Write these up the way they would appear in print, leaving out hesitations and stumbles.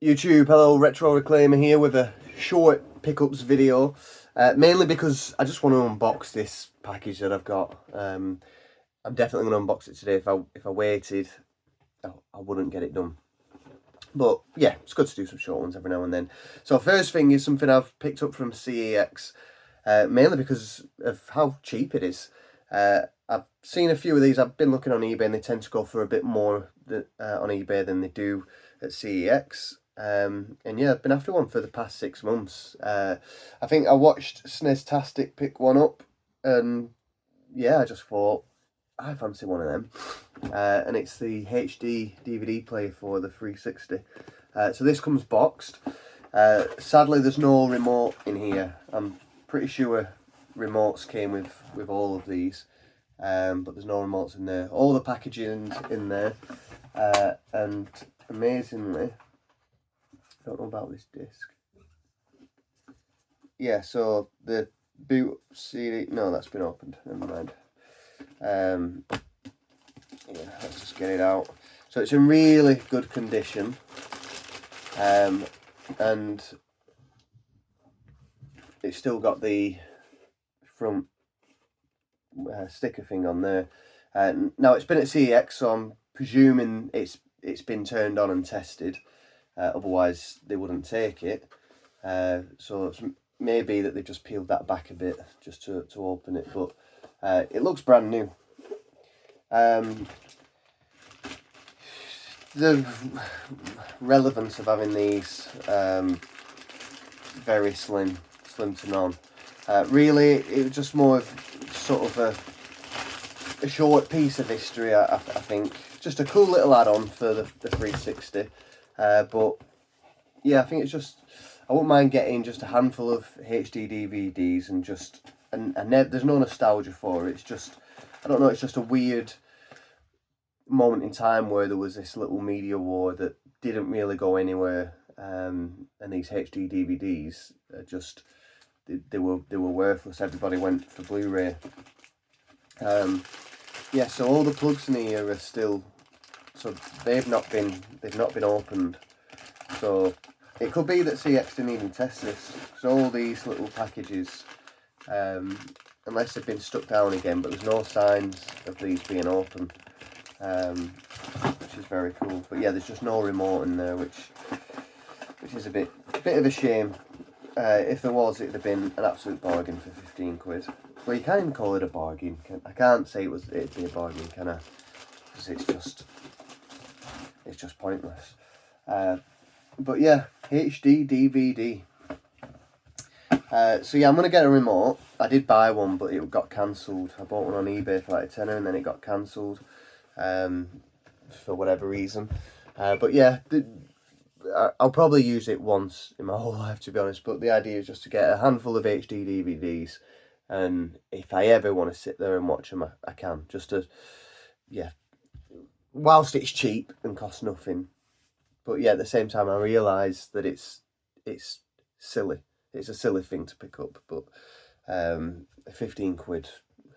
YouTube, hello, Retro Reclaimer here with a short pickups video. Mainly because I just want to unbox this package that I've got. I'm definitely going to unbox it today. If I waited, I wouldn't get it done. But yeah, it's good to do some short ones every now and then. So first thing is something I've picked up from CEX, mainly because of how cheap it is. I've seen a few of these. I've been looking on eBay and they tend to go for a bit more on eBay than they do at CEX. And yeah, I've been after one for the past 6 months. I think I watched Sneztastic pick one up, and yeah, I just thought I fancy one of them. And it's the HD DVD player for the 360. So this comes boxed. Sadly, there's no remote in here. I'm pretty sure remotes came with all of these, but there's no remotes in there. All the packaging's in there, and amazingly, I don't know about this disc. Yeah, so the boot CD, no, that's been opened, never mind. Yeah, let's just get it out. So it's in really good condition, and it's still got the front sticker thing on there. Now it's been at CEX, so I'm presuming it's been turned on and tested. Otherwise, they wouldn't take it. So it's maybe that they've just peeled that back a bit just to open it, but it looks brand new. The relevance of having these very slim to none. Really, it was just more of sort of a short piece of history, I think. Just a cool little add-on for the 360. But yeah, I think it's just, I wouldn't mind getting just a handful of HD DVDs and just, and there's no nostalgia for it. It's just, I don't know, it's just a weird moment in time where there was this little media war that didn't really go anywhere, and these HD DVDs just they were worthless. Everybody went for Blu-ray. Yeah, so all the plugs in here are still, so they've not been opened. So it could be that CX didn't even test this. So all these little packages, unless they've been stuck down again, but there's no signs of these being opened. Which is very cool. But yeah, there's just no remote in there, which is a bit of a shame. If there was, it'd have been an absolute bargain for 15 quid. Well, you can't even call it a bargain. I can't say it'd be a bargain, can I? Because it's just pointless. But yeah, HD DVD. So yeah, I'm gonna get a remote. I did buy one, but it got cancelled. I bought one on eBay for like a tenner, and then it got cancelled. For whatever reason. But yeah, I'll probably use it once in my whole life, to be honest. But the idea is just to get a handful of HD DVDs, and if I ever want to sit there and watch them, I can. Just to, yeah, whilst it's cheap and costs nothing. But yeah, at the same time, I realise that it's silly. It's a silly thing to pick up, but 15 quid,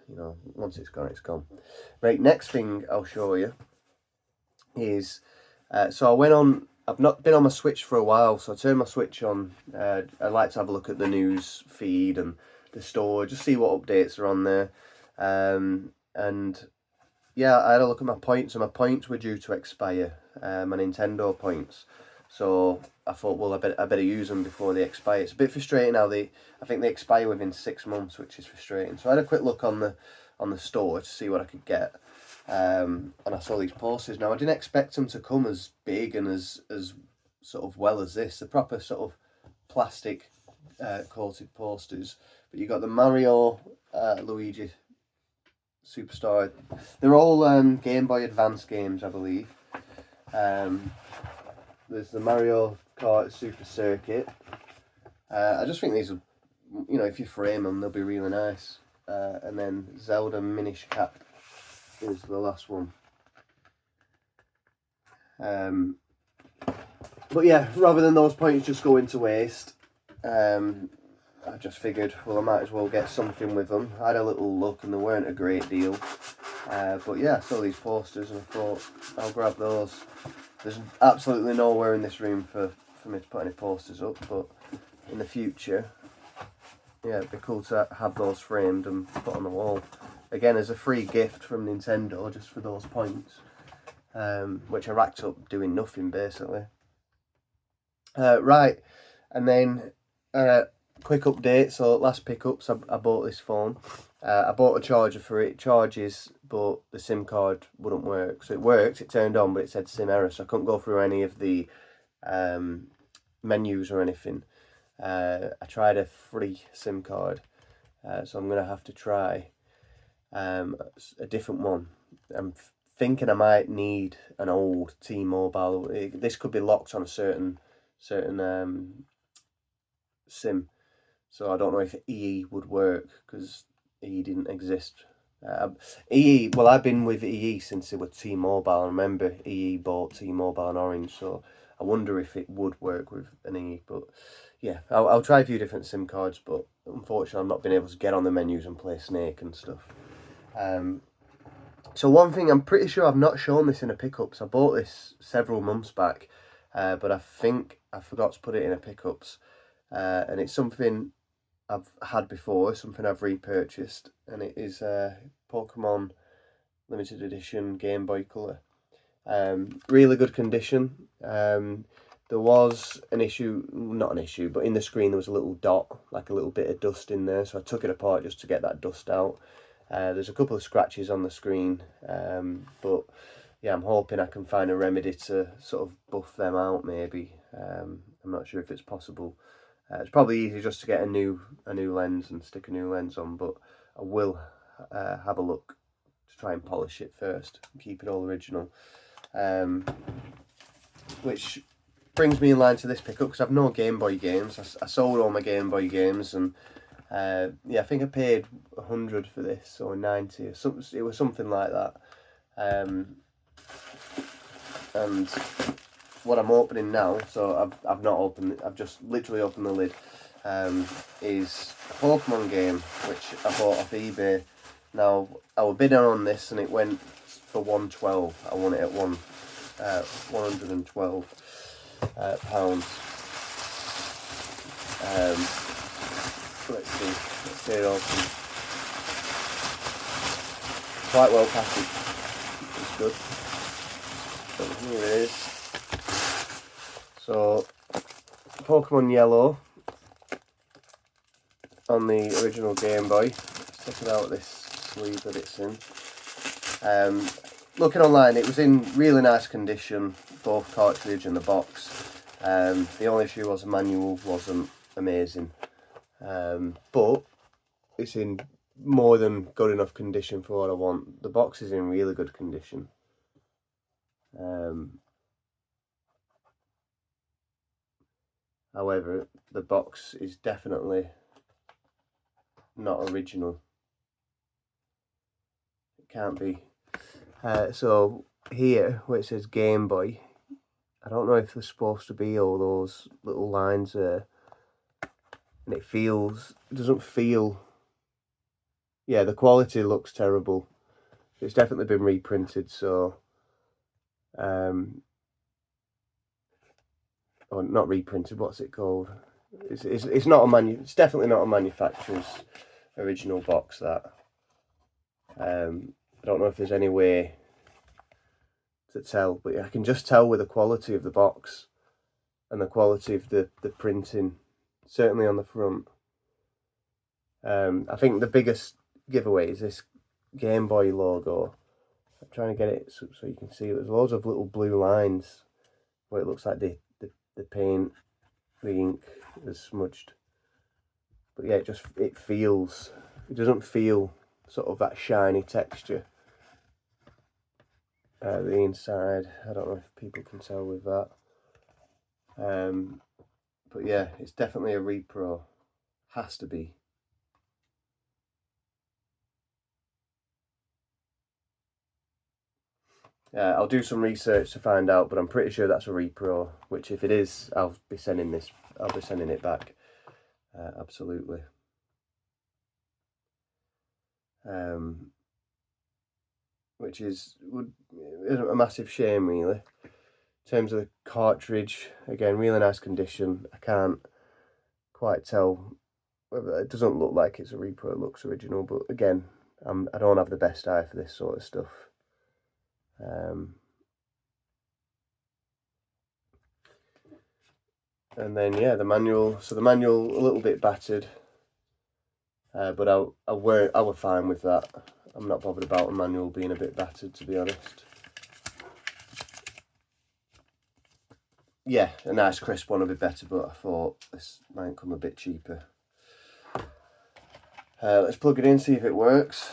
you know, once it's gone, it's gone. Right, next thing I'll show you is, so I went on, I've not been on my Switch for a while, so I turned my Switch on. I like to have a look at the news feed and the store, just see what updates are on there. And yeah, I had a look at my points, and my points were due to expire, my Nintendo points. So I thought, well, I better use them before they expire. It's a bit frustrating how I think they expire within 6 months, which is frustrating. So I had a quick look on the store to see what I could get. And I saw these posters. Now, I didn't expect them to come as big and as sort of well as this. The proper sort of plastic coated posters. But you got the Mario, Luigi Superstar. They're all Game Boy Advance games, I believe. There's the Mario Kart Super Circuit. I just think these are, you know, if you frame them, they'll be really nice. And then Zelda Minish Cap is the last one. But yeah, rather than those points just going to waste, I just figured, well, I might as well get something with them. I had a little look and they weren't a great deal. But yeah, I saw these posters and I thought, I'll grab those. There's absolutely nowhere in this room for for me to put any posters up, but in the future, yeah, it'd be cool to have those framed and put on the wall. Again, as a free gift from Nintendo, just for those points, which I racked up doing nothing, basically. Right, and then quick update. So last pickups, I bought this phone. I bought a charger for it. It charges, but the SIM card wouldn't work. So it worked, it turned on, but it said SIM error. So I couldn't go through any of the menus or anything. I tried a free SIM card, so I'm going to have to try a different one. I'm thinking I might need an old T-Mobile. This could be locked on a certain SIM, so I don't know if EE would work because EE didn't exist. EE, well, I've been with EE since they were T-Mobile. I remember EE bought T-Mobile and Orange, so I wonder if it would work with an EE. But yeah, I'll try a few different SIM cards, but unfortunately I've not been able to get on the menus and play Snake and stuff. So one thing, I'm pretty sure I've not shown this in a pickups. I bought this several months back, but I think I forgot to put it in a pickups. And it's something I've had before, something I've repurchased, and it is Pokémon limited edition Game Boy Color. Really good condition. There was an issue, not an issue, but in the screen there was a little dot, like a little bit of dust in there, so I took it apart just to get that dust out. There's a couple of scratches on the screen, but yeah, I'm hoping I can find a remedy to sort of buff them out maybe. I'm not sure if it's possible. It's probably easy just to get a new lens and stick a new lens on, but I will have a look to try and polish it first and keep it all original. Which brings me in line to this pickup, because I've no Game Boy games. I sold all my Game Boy games, and yeah, I think I paid 100 for this, or 90, or something. It was something like that. And what I'm opening now, so I've not opened it, I've just literally opened the lid, is a Pokemon game which I bought off eBay. Now, I was bidding on this and it went for 112. I won it at 112 pounds. Let's see, let's get it open. Quite well packaged, it's good. So here it is. So, Pokemon Yellow on the original Game Boy. Let's check it out, this sleeve that it's in. Looking online, it was in really nice condition, both cartridge and the box. The only issue was the manual wasn't amazing, but it's in more than good enough condition for what I want. The box is in really good condition. However, the box is definitely not original. It can't be. So here, where it says Game Boy, I don't know if there's supposed to be all those little lines there. And it doesn't feel, yeah, the quality looks terrible. It's definitely been reprinted, so, or not reprinted, what's it called? It's not it's definitely not a manufacturer's original box, that. I don't know if there's any way to tell, but I can just tell with the quality of the box and the quality of the printing, certainly on the front. I think the biggest giveaway is this Game Boy logo. I'm trying to get it so you can see. There's loads of little blue lines where it looks like the paint, the ink is smudged. But yeah, it doesn't feel sort of that shiny texture. The inside, I don't know if people can tell with that. But yeah, it's definitely a repro. Has to be. I'll do some research to find out, but I'm pretty sure that's a repro, which if it is, I'll be sending it back. Absolutely. Which is a massive shame, really. In terms of the cartridge, again, really nice condition. I can't quite tell whether it doesn't look like it's a repro, it looks original, but again, I don't have the best eye for this sort of stuff. And then yeah, the manual. So the manual a little bit battered, but I were fine with that. I'm not bothered about a manual being a bit battered, to be honest. Yeah, a nice crisp one would be better, but I thought this might come a bit cheaper. Let's plug it in, see if it works.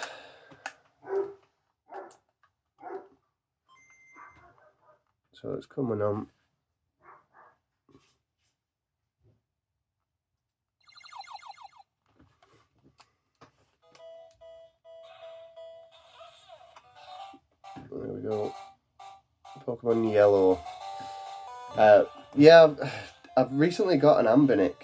So it's coming on. There we go. Pokemon Yellow. Yeah, I've recently got an Ambinic,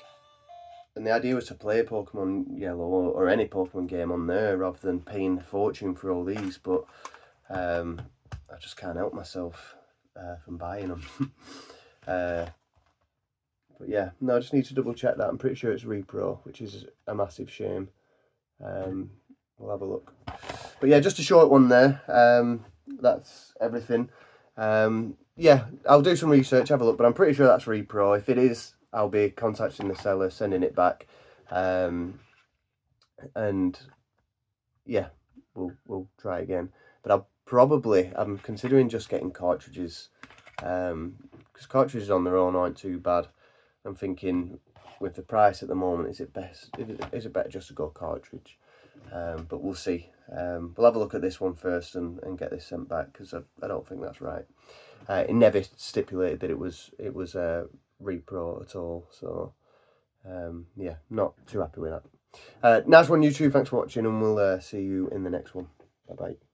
and the idea was to play Pokemon Yellow or any Pokemon game on there rather than paying a fortune for all these, but I just can't help myself from buying them. But yeah, no, I just need to double check that. I'm pretty sure it's repro, which is a massive shame. We'll have a look. But yeah, just a short one there. That's everything. Yeah, I'll do some research, have a look, but I'm pretty sure that's repro. If it is, I'll be contacting the seller, sending it back. And yeah, we'll try again. But I'm considering just getting cartridges, because cartridges on their own aren't too bad. I'm thinking with the price at the moment, is it better just to go cartridge? But we'll see. We'll have a look at this one first and get this sent back, because I don't think that's right. It never stipulated that it was repro at all, so yeah, not too happy with that. Nice one, YouTube. Thanks for watching, and we'll see you in the next one. Bye bye.